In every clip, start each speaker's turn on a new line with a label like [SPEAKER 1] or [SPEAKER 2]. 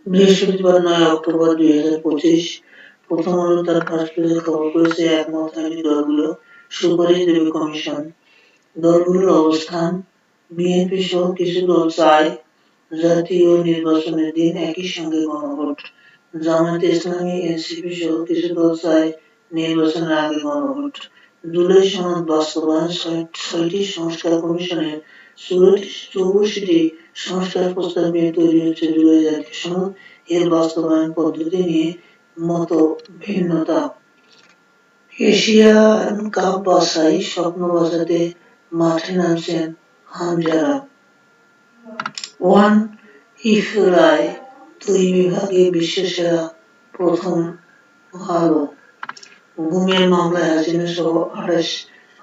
[SPEAKER 1] বৃহস্পতিবার ৯ অক্টোবর ২০২৫ প্রথম আলো তার ফার্স্ট পেজে খবর করেছে একমত হয়নি দলগুলো, সুপারিশ দেবে কমিশন। দলগুলোর অবস্থান, বিএনপি সহ কিছু দল চায় জাতীয় নির্বাচনের দিন একই সঙ্গে গণভোট। জামায়াতে ইসলামী, এনসিপি সহ কিছু দল চায় নির্বাচনের আগে গণভোট। জুলাই সনদ বাস্তবায়ন, ৬টি সংস্কার কমিশনের ৮৪টি সংস্কার প্রস্তাব নিয়ে তৈরি হচ্ছে জুলাই জাতীয় সনদ। এর বাস্তবায়ন পদ্ধতি নিয়ে মত ভিন্নতা। এশিয়ান কাপ বাছাই, স্বপ্ন বাঁচাতে মাঠে নামছেন হামজারা। ওয়ান ইফরায় ২ বিভাগে বিশ্বসেরা প্রথম আলো। গুমের মামলায় হাসিনা সহ ২৮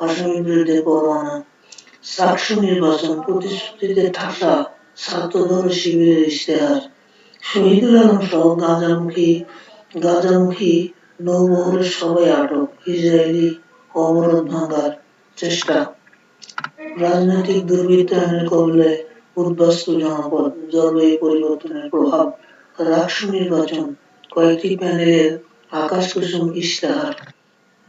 [SPEAKER 1] আসামির বিরুদ্ধে পরোয়ানা। চাকসু নির্বাচন, প্রতিশ্রুতিতে ঠাসা ছাত্রদল শিবিরের ইশতেহার। শহীদুল আলম সহ গাজামুখী নৌবহরের সবাই আটক, ইসরায়েলি অবরোধ ভাঙার চেষ্টা। রাজনৈতিক দুর্বৃত্তায়নের কবলে উদ্বাস্তু জনপদ, জলবায়ু পরিবর্তনের প্রভাব। রাকসু নির্বাচন, কয়েকটি প্যানেলের আকাশকুসুম ইশতেহার।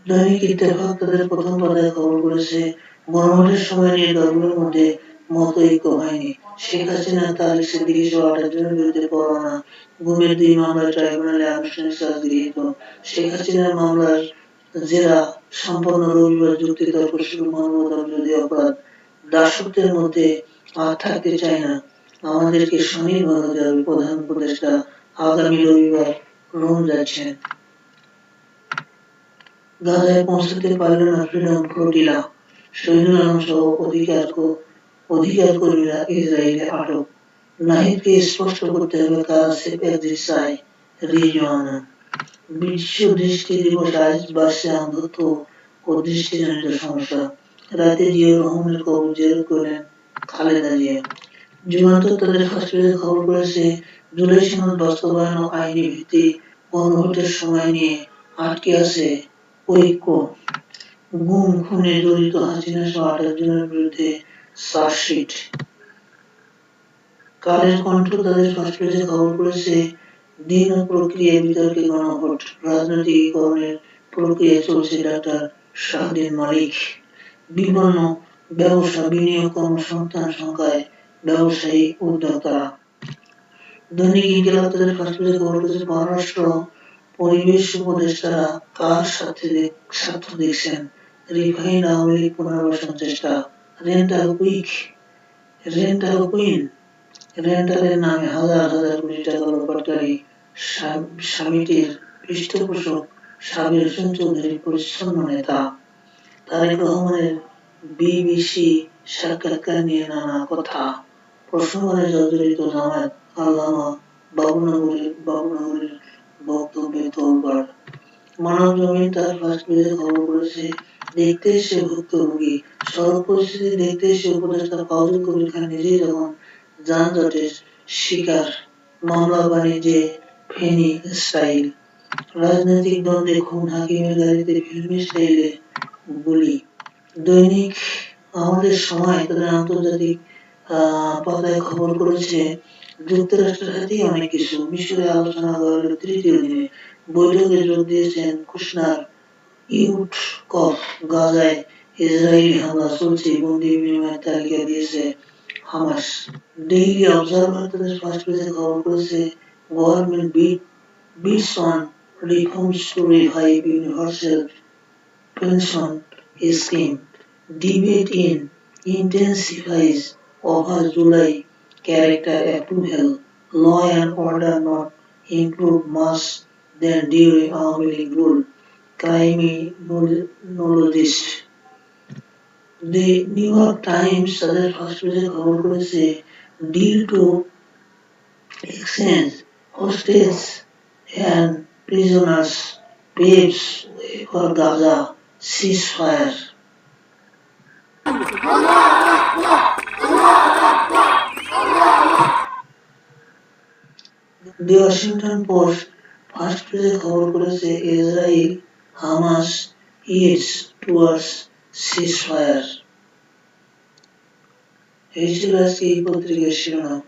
[SPEAKER 1] দৈনিক ইত্তেফাক তাদের প্রথম পাতায় খবর করেছে, গণভোটের সময় নিয়ে দলগুলোর মধ্যে মতৈক্য হয়নি। শেখ হাসিনা, তারেক সিদ্দিকী সহ ২৮ জনের বিরুদ্ধে পরোয়ানা। গুমের ২ মামলায় ট্রাইব্যুনালে আনুষ্ঠানিক চার্জ গৃহীত। শেখ হাসিনার মামলার জেরা সম্পন্ন রবিবার, যুক্তিতর্ক শুরু, মানবতা বিরোধী অপরাধ। দাসত্বের মধ্যে আর থাকতে চাই না, আমাদেরকে স্বনির্ভর হতে হবে, প্রধান উপদেষ্টা আগামী রবিবার রোম যাচ্ছেন। গাজায় পৌঁছাতে পারল না ফ্রিডম ফ্লোটিলা, শহীদুল আলম সহ অধিকার কর্মীরা ইসরায়েলে আটক। নাহিদকে স্পষ্ট করতে হবে কার সেফ এক্সিট চায় রিজওয়ানা। বিশ্ব দৃষ্টি দিবস আজ, বাড়ছে অন্ধত্ব ও দৃষ্টিজনিত সমস্যা। রাতে জিয়াউর রহমানের কবর জিয়ারত করলেন খালেদা জিয়া। যুগান্তর তাদের ফার্স্ট পেজে খবর করেছে, জুলাই সনদ বাস্তবায়ন ও আইনি ভিত্তি, গণভোটের সময় নিয়ে আটকে আছে ঐক্য। গুম খুনে জড়িত হাসিনা সহ ২৮ জনের বিরুদ্ধে চার্জশিট। কালের কণ্ঠ তাদের ফার্স্ট পেজে খবর করেছে, দিন ও প্রক্রিয়ায় বিতর্কে গণভোট, রাজনৈতিকীকরণের প্রক্রিয়া চলছে ডাক্তার শাহদিন মালিক। বিপন্ন ব্যবসা, বিনিয়োগ, কর্মসংস্থান সংখ্যায় ব্যবসায়ী উদ্যোক্তারা। দৈনিক ইনকিলাব তাদের ফার্স্ট পেজে খবর করেছে, পররাষ্ট্র পরিবেশ উপদেষ্টারা কার স্বার্থ দেখছেন, রিফাইন্ড আওয়ামী লীগ পুনর্বাসন চেষ্টা। রেন্টাল কুইন, রেন্টালের নামে হাজার হাজার কোটি টাকা লোপাটকারী স্বামীটির পৃষ্ঠপোষক সাবির হোসেন চৌধুরী পরিচ্ছন্ন নেতা। তারেক রহমানের বিবিসি সাক্ষাৎকার নিয়ে নানা কথা। প্রশ্নবাণে জর্জরিত জামায়াত, আল্লামা বাবুনগরীর বক্তব্যে তোলপাড়। মানবজমিন তার ফার্স্ট পেজে খবর করেছে, দেখতে এসে ভুক্তভোগী, সড়ক পরিস্থিতি দেখতে এসে উপদেষ্টা ফাউজুল কবির খান নিজেই যখন যানজটের শিকার। মামলা বাণিজ্যে ফেনী স্টাইল। রাজনৈতিক দ্বন্দ্বে খুন, হাকিমের গাড়িতে ফিল্মি স্টাইলে গুলি। দৈনিক আমাদের সময় তাদের আন্তর্জাতিক পাতায় খবর করেছে, যুক্তরাষ্ট্রের হাতেই অনেক কিছু। মিশরে আলোচনা হলো ৩য় দিনে। বৈঠকে যোগ দিয়েছেন কুশনার, ইউটকফ। গাজায় ইসরায়েলি হামলা চলছে, বন্দী বিনিময়ের তালিকা দিয়েছে হামাস। ডেইলি অবজারভার তাদের ফার্স্ট পেজে খবর করেছে, government bids on reforms to revive universal pension scheme. Debate intensifies over July character approval. Law and order not improved much than during Awami League rule. Criminologist. The New York Times তাদের first পেজে খবর করেছে, deal to exchange hostages and prisoners paves way for Gaza ceasefire. The Washington Post first পেজে খবর করেছে, Israel Hamas eats towards ceasefire। এই ছিল আজকে এই পত্রিকার শিরোনাম।